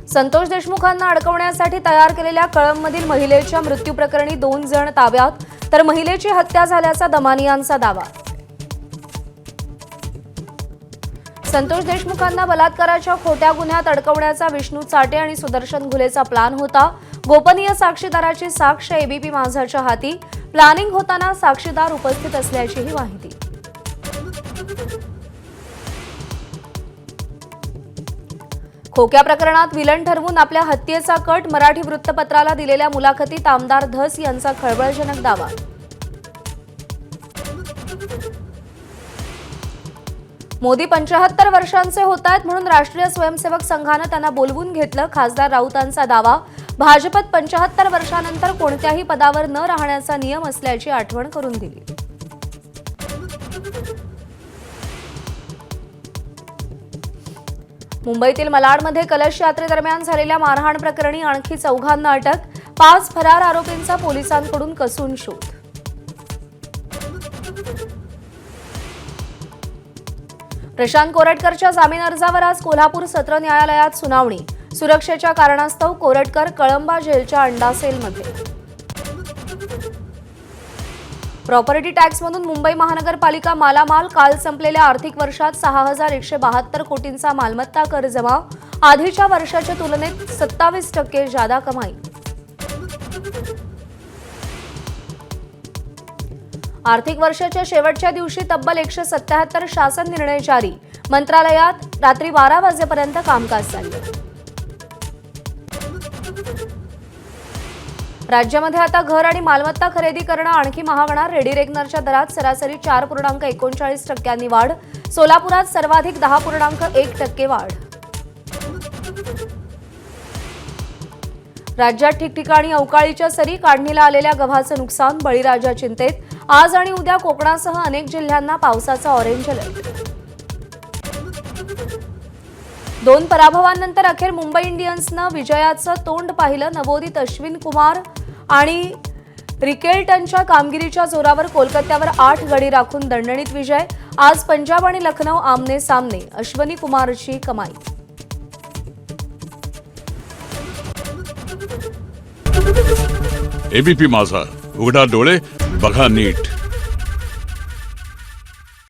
संतोष देशमुखांना अडकवण्यासाठी तयार केलेल्या कळंबमधील महिलेच्या मृत्यू प्रकरणी 2 जण ताब्यात, तर महिलेची हत्या झाल्याचा दमानियांचा दावा। संतोष देशमुखांना बलात्काराच्या खोट्या गुन्ह्यात अडकवण्याचा विष्णू चाटे आणि सुदर्शन घुलेचा प्लान होता। गोपनीय साक्षीदाराची साक्ष एबीपी माझाच्या हाती, प्लॅनिंग होताना साक्षीदार उपस्थित असल्याचीही माहिती। खोक्या प्रकरणात विलन ठरवून आपल्या हत्येचा कट, मराठी वृत्तपत्राला दिलेल्या मुलाखतीत आमदार धस यांचा खळबळजनक दावा। मोदी 75 वर्षांचे होतात म्हणून राष्ट्रीय स्वयंसेवक संघाने त्यांना बोलवून घेतलं, खासदार राऊतांचा दावा। भाजपत 75 वर्षांनंतर कोणत्याही पदावर न राहण्याचा नियम असल्याची आठवण करून दिली। मुंबईतील मलाडमध्ये कलश यात्रेदरम्यान झालेल्या मारहाण प्रकरणी आणखी 4 अटक, 5 फरार आरोपींचा पोलिसांकडून कसून शोध। प्रशांत कोरटकरच्या जामीन अर्जावर आज कोल्हापूर सत्र न्यायालयात सुनावणी। सुरक्षेच्या कारणास्तव कोरटकर कळंबा जेलच्या अंडा सेलमध्ये। प्रॉपर्टी टॅक्समधून मुंबई महानगरपालिका मालामाल, काल संपलेल्या आर्थिक वर्षात 6172 कोटींचा मालमत्ता कर जमा, आधीच्या वर्षाच्या तुलनेत 27% जादा कमाई। आर्थिक वर्षाच्या शेवटच्या दिवशी तब्बल 177 शासन निर्णय जारी, मंत्रालयात रात्री 12 वाजेपर्यंत कामकाज चाललं। राज्यामध्ये आता घर आणि मालमत्ता खरेदी करणं आणखी महागणार, रेडी रेकनरच्या दरात सरासरी 4.39% वाढ, सोलापुरात सर्वाधिक 10.1% वाढ। राज्यात ठिकठिकाणी अवकाळीच्या सरी, काढणीला आलेल्या गव्हाचं नुकसान, बळीराजा चिंतेत, आज आणि उद्या कोकणासह अनेक जिल्ह्यांना पावसाचा ऑरेंज अलर्ट। 2 पराभवांनंतर अखेर मुंबई इंडियन्सनं विजयाचं तोंड पाहिलं। नवोदित अश्विन कुमार आणि रिकेल्टनच्या कामगिरीच्या जोरावर कोलकात्यावर 8 गडी राखून दणदणीत विजय। आज पंजाब आणि लखनौ आमने सामने, अश्विनी कुमारची कमाई। एबीपी माझा, उघडा डोळे बघा नीट।